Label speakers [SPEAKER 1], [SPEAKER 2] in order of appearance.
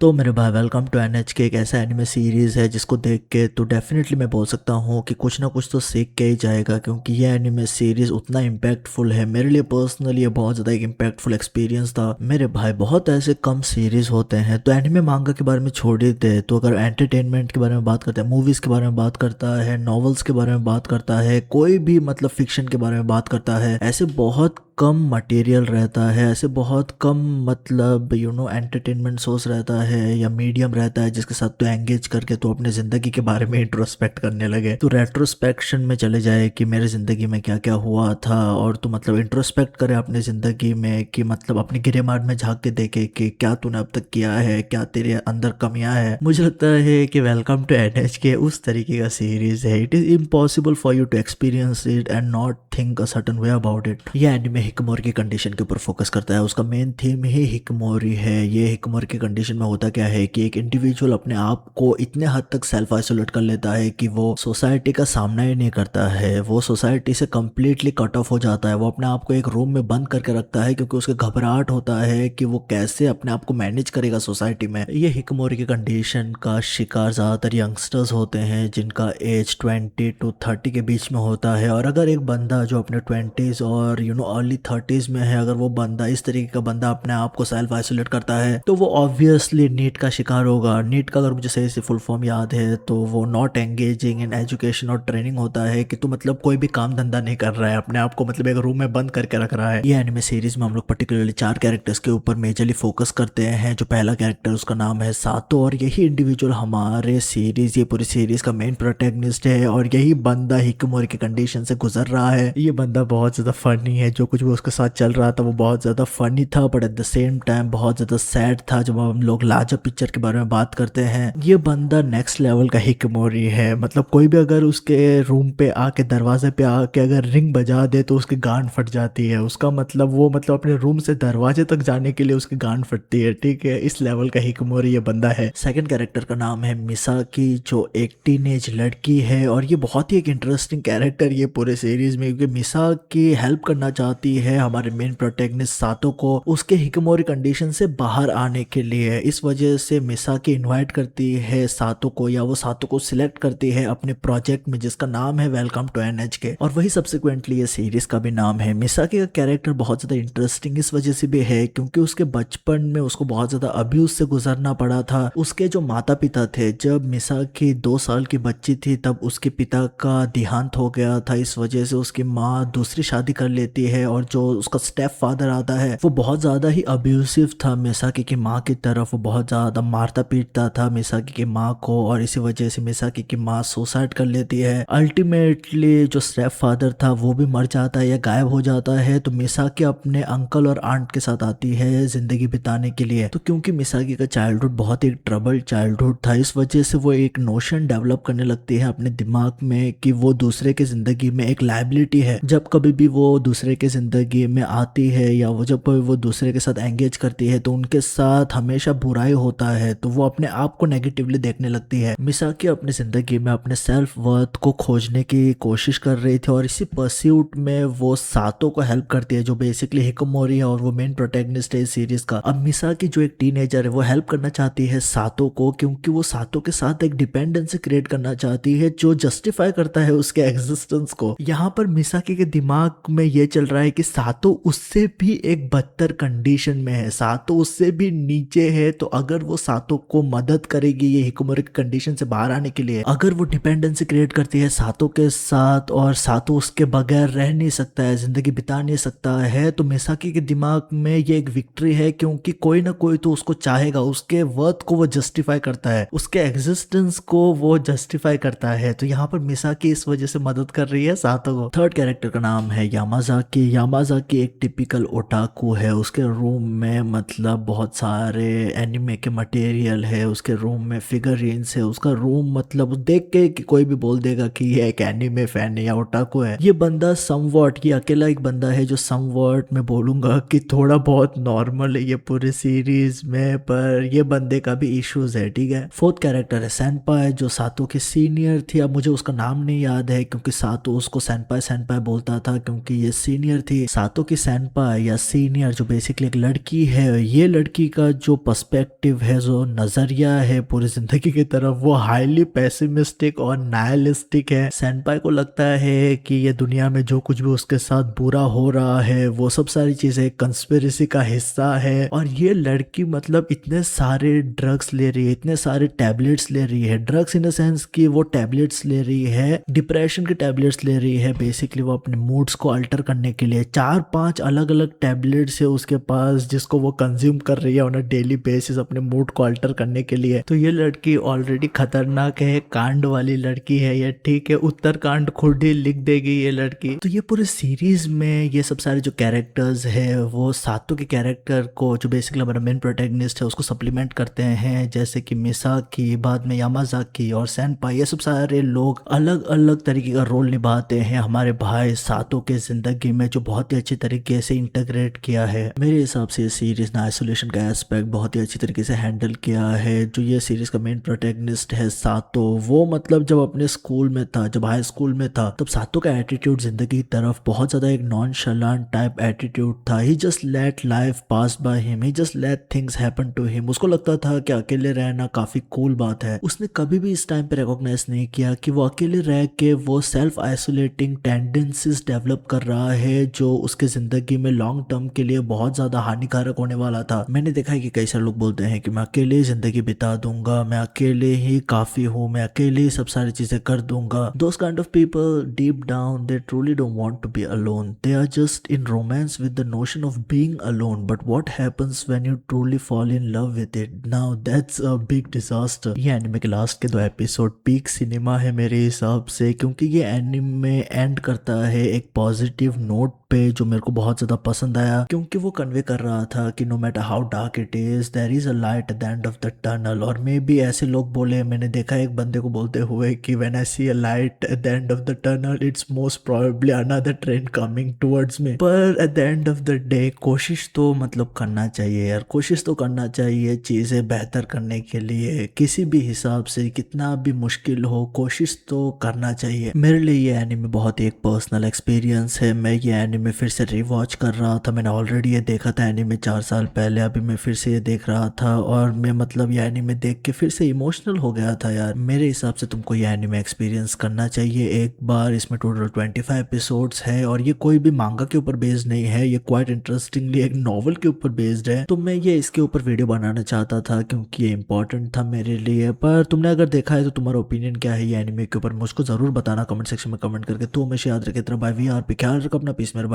[SPEAKER 1] तो मेरे भाई वेलकम टू एनएचके। एक ऐसा एनिमे सीरीज़ है जिसको देख के तो डेफिनेटली मैं बोल सकता हूँ कि कुछ ना कुछ तो सीख के ही जाएगा, क्योंकि ये एनिमे सीरीज़ उतना इम्पैक्टफुल है। मेरे लिए पर्सनली ये बहुत ज़्यादा एक इम्पैक्टफुल एक्सपीरियंस था मेरे भाई। बहुत ऐसे कम सीरीज़ होते हैं, तो एनिमे मांगा के बारे में छोड़ ही दे, तो अगर एंटरटेनमेंट के बारे में बात करते हैं, मूवीज़ के बारे में बात करता है, नॉवेल्स के बारे में बात करता है, कोई भी मतलब फिक्शन के बारे में बात करता है, ऐसे बहुत कम मटेरियल रहता है, ऐसे बहुत कम मतलब एंटरटेनमेंट सोर्स रहता है या मीडियम रहता है जिसके साथ तो एंगेज करके तो अपने ज़िंदगी के बारे में इंट्रोस्पेक्ट करने लगे, तो रेट्रोस्पेक्शन में चले जाए कि मेरे ज़िंदगी में क्या क्या हुआ था, और तो मतलब इंट्रोस्पेक्ट करे अपने ज़िंदगी में कि मतलब अपने गिरेमार में झांक के देखे कि क्या तूने अब तक किया है, क्या तेरे अंदर कमियां है। मुझे लगता है कि वेलकम टू एनएचके उस तरीके का सीरीज है। It is impossible for you to experience it and not think a certain way about it. ये एनिमे हिकमोरी की कंडीशन के ऊपर फोकस करता है। उसका मेन थीम ही हिकमोरी है। ये हिकमोरी की कंडीशन में होता क्या है कि एक इंडिविजुअल अपने आप को इतने हद तक सेल्फ आइसोलेट कर लेता है कि वो सोसाइटी का सामना ही नहीं करता है, वो सोसाइटी से कंप्लीटली कट ऑफ हो जाता है। वो अपने आप को एक रूम में बंद करके रखता है क्योंकि उसके घबराहट होता है कि वो कैसे अपने आप को मैनेज करेगा सोसाइटी में। ये हिकमोरी की कंडीशन का शिकार ज़्यादातर यंगस्टर्स होते हैं जिनका एज 20 to 30 के बीच में होता है। और अगर एक बंदा जो अपने 20s और अर्ली 30s में है, अगर वो बंदा इस तरीके का बंदा अपने आप को सेल्फ आइसोलेट करता है तो वो ऑब्वियसली नीट का शिकार होगा। नीट का अगर मुझे सही से फुल फॉर्म याद है तो वो नॉट एंगेजिंग इन एजुकेशन और ट्रेनिंग होता है कि तू मतलब कोई भी काम धंधा नहीं कर रहा है, अपने आप को मतलब एक रूम में बंद करके रख रहा है। ये एनिमे सीरीज में हम लोग पर्टिकुलरली 4 कैरेक्टर्स के ऊपर मेजरली फोकस करते हैं। जो पहला कैरेक्टर उसका नाम है सातो, और यही इंडिविजुअल हमारे सीरीज ये पूरी सीरीज का मेन प्रोटैगनिस्ट है, और यही बंदा हिकमोरी की कंडीशन से गुजर रहा है। ये बंदा बहुत ज़्यादा फनी है, जो कुछ भी उसके साथ चल रहा था वो बहुत ज़्यादा फनी था, but at the same time बहुत ज़्यादा सैड था। जब हम लोग लाजा पिक्चर के बारे में बात करते हैं, ये बंदा नेक्स्ट लेवल का हिकमोरी है। मतलब कोई भी अगर उसके रूम पे आके दरवाजे पे आके अगर रिंग बजा दे तो उसकी गांड फट जाती है। उसका मतलब वो मतलब अपने रूम से दरवाजे तक जाने के लिए उसकी गांड फटती है। ठीक है, इस लेवल का हिकमोरी ये बंदा है। सेकंड कैरेक्टर का नाम है मिसाकी, जो एक टीनेज लड़की है, और ये बहुत ही एक इंटरेस्टिंग कैरेक्टर ये पूरे सीरीज में, क्योंकि मिसाकी हेल्प करना चाहती है हमारे मेन प्रोटैगनिस्ट सातो को उसके हिकमोरी कंडीशन से बाहर आने के लिए। इस वजह से मिसाकी इनवाइट करती है सातो को, या वो सातो को सिलेक्ट करती है अपने प्रोजेक्ट में जिसका नाम है वेलकम टू एनएचके, और वही सब्सिक्वेंटली ये सीरीज का भी नाम है। मिसाकी का कैरेक्टर बहुत ज्यादा इंटरेस्टिंग इस वजह से भी है क्योंकि उसके बचपन में उसको बहुत ज्यादा अब्यूज से गुजरना पड़ा था। उसके जो माता पिता थे, जब मिसाकी 2 साल की बच्ची थी तब उसके पिता का देहांत हो गया था। इस वजह से उसकी माँ दूसरी शादी कर लेती है, और जो उसका स्टेप फादर आता है वो बहुत ज्यादा ही अब्यूसिव था मिसाकी की माँ की तरफ। वो बहुत ज्यादा मारता पीटता था मिसाकी की माँ को, और इसी वजह से मिसाकी की माँ सुसाइड कर लेती है। अल्टीमेटली जो स्टेप फादर था वो भी मर जाता है या गायब हो जाता है, तो मिसाकी अपने अंकल और आंट के साथ आती है जिंदगी बिताने के लिए। तो क्योंकि मिसाकी का चाइल्डहुड बहुत ही ट्रबल्ड चाइल्डहुड था, इस वजह से वो एक नोशन डेवलप करने लगती है अपने दिमाग में कि वो दूसरे के जिंदगी में एक लायबिलिटी है। जब कभी भी वो दूसरे के जिंदगी में आती है या वो जब वो दूसरे के साथ एंगेज करती है तो उनके साथ हमेशा बुराई होता है, तो वो अपने आप को नेगेटिवली देखने लगती है। मिसाकी अपनी जिंदगी में अपने सेल्फ वर्थ को खोजने की कोशिश कर रही थी, और इसी परस्यूट में वो सातो को हेल्प करती है, जो बेसिकली हिकमोरी है और वो मेन प्रोटैगनिस्ट है इस सीरीज का। अब मिसाकी जो एक टीनेजर है वो हेल्प करना चाहती है सातो को, क्योंकि वो सातो के साथ एक डिपेंडेंसी क्रिएट करना चाहती है जो जस्टिफाई करता है उसके एग्जिस्टेंस को। यहाँ पर मिसाकी के दिमाग में ये चल रहा है कि सातो उससे भी एक बदतर कंडीशन में है, सातो उससे भी नीचे है, तो अगर वो सातो को मदद करेगी ये हिकमोरी की कंडीशन से बाहर आने के लिए, अगर वो डिपेंडेंसी क्रिएट करती है सातो के साथ और सातो उसके बगैर रह नहीं सकता है, जिंदगी बिता नहीं सकता है, तो मिसाकी के दिमाग में ये एक विक्ट्री है, क्योंकि कोई ना कोई तो उसको चाहेगा, उसके वर्थ को वो जस्टिफाई करता है, उसके एग्जिस्टेंस को वो जस्टिफाई करता है। तो यहाँ पर मिसाकी इस वजह से मदद कर रही है सातो को। थर्ड कैरेक्टर का नाम है यामाजाकी। यामाजाकी एक टिपिकल ओटाकू है। उसके रूम में मतलब बहुत सारे एनिमे के मटेरियल है, उसके रूम में फिगरीन्स है, उसका रूम मतलब देख के कि कोई भी बोल देगा कि ये एक एनिमे फैन है या ओटाकू है। ये बंदा समवॉट, ये अकेला एक बंदा है जो समवॉट मैं बोलूंगा कि थोड़ा बहुत नॉर्मल है ये पूरे सीरीज में, पर ये बंदे का भी इश्यूज है। ठीक है, फोर्थ कैरेक्टर है सेनपाई, जो सातो की सीनियर थी। अब मुझे उसका नाम नहीं याद है क्योंकि सातो उसको सेनपाई सेनपाई बोलता था क्योंकि ये सीनियर थी। कि सातो की सैनपाई या सीनियर जो बेसिकली एक लड़की है, ये लड़की का जो पर्सपेक्टिव है, जो नजरिया है पूरी जिंदगी की तरफ, वो हाईली पेसिमिस्टिक और नायलिस्टिक है। सैनपाई को लगता है कि ये दुनिया में जो कुछ भी उसके साथ बुरा हो रहा है वो सब सारी चीजें कंस्पिरेसी का हिस्सा है। और ये लड़की मतलब इतने सारे ड्रग्स ले रही है, इतने सारे टैबलेट्स ले रही है, ड्रग्स इन द सेंस कि वो टैबलेट्स ले रही है, डिप्रेशन के टैबलेट्स ले रही है, बेसिकली वो अपने मूड्स को अल्टर करने के लिए 4-5 अलग अलग टैबलेट्स है उसके पास जिसको वो कंज्यूम कर रही है ऑन अ डेली बेसिस अपने मूड को अल्टर करने के लिए। तो ये लड़की ऑलरेडी खतरनाक है, कांड वाली लड़की है ये, ठीक है, उत्तरकांड खुद ही लिख देगी ये लड़की। तो ये पूरे सीरीज में ये सब सारे जो कैरेक्टर्स है वो सातो के कैरेक्टर को, जो बेसिकली हमारा मेन प्रोटैगनिस्ट है, उसको सप्लीमेंट करते हैं, जैसे कि मिसाकी, बाद में यामाजाकी और सैनपाई, ये सब सारे लोग अलग अलग तरीके का रोल निभाते हैं हमारे भाई सातो के जिंदगी में, जो बहुत ही अच्छी तरीके से इंटीग्रेट किया है। मेरे हिसाब से ये सीरीज ना आइसोलेशन का एस्पेक्ट बहुत ही अच्छी तरीके से हैंडल किया है। जो ये सीरीज का मेन प्रोटैगनिस्ट है सातो, वो मतलब जब अपने स्कूल में था, जब हाई स्कूल में था, तब सातो का एटीट्यूड जिंदगी की तरफ बहुत ज्यादा एक नॉनशलांट टाइप एटीट्यूड था। He just let life pass by him, he just let things happen to him. उसको लगता था कि अकेले रहना काफी कूल बात है। उसने कभी भी इस टाइम पे रिकॉग्नाइज नहीं किया कि वो अकेले रह के वो सेल्फ आइसोलेटिंग टेंडेंसीज डेवलप कर रहा है, जो उसके जिंदगी में लॉन्ग टर्म के लिए बहुत ज्यादा हानिकारक होने वाला था। मैंने देखा है कि कई सारे लोग बोलते हैं कि मैं अकेले जिंदगी बिता दूंगा, मैं अकेले ही काफी हूँ, मैं अकेले ही सब सारी चीजें कर दूंगा। Those kind of people deep down they truly don't want to be alone, they are just in romance with the notion of being alone, but what happens when you truly fall in love with it, now that's a big disaster. ये anime के last के 2 episode peak cinema है मेरे हिसाब से, क्योंकि ये anime and करता है एक पॉजिटिव नोट पे, जो मेरे को बहुत ज्यादा पसंद आया, क्योंकि वो कन्वे कर रहा था कि no matter how dark it is, there is a light at the end of the tunnel. और मे बी ऐसे लोग बोले, मैंने देखा एक बंदे को बोलते हुए कि when I see a light at the end of the tunnel, it's most probably another train coming towards me. पर at the end of the day कोशिश तो मतलब करना चाहिए यार, कोशिश तो करना चाहिए चीजें बेहतर करने के लिए, किसी भी हिसाब से कितना भी मुश्किल हो कोशिश तो करना चाहिए। मेरे लिए ये एनिमे बहुत ही एक पर्सनल एक्सपीरियंस है। मैं ये एनिमे फिर से रिवॉच कर रहा था, मैंने ऑलरेडी ये देखा था एनिमे 4 साल पहले, अभी मैं फिर से ये देख रहा था और मैं मतलब ये एनिमे देख के फिर से इमोशनल हो गया था यार। मेरे हिसाब से तुमको ये एनिमे एक्सपीरियंस करना चाहिए एक बार। इसमें टोटल 25 एपिसोड्स है और ये कोई भी मांगा के ऊपर बेस्ड नहीं है, ये क्वाइट इंटरेस्टिंगली एक नॉवल के ऊपर बेस्ड है। तो मैं ये इसके ऊपर वीडियो बनाना चाहता था क्योंकि ये इंपॉर्टेंट था मेरे लिए। पर तुमने अगर देखा है तो तुम्हारा ओपिनियन क्या है ये एनिमे के ऊपर, मुझको जरूर बताना कमेंट सेक्शन में कमेंट करके। तो हमेशा याद रखे, तरह बाय वी आर पे ख्याल रखो अपना, पीस मेरे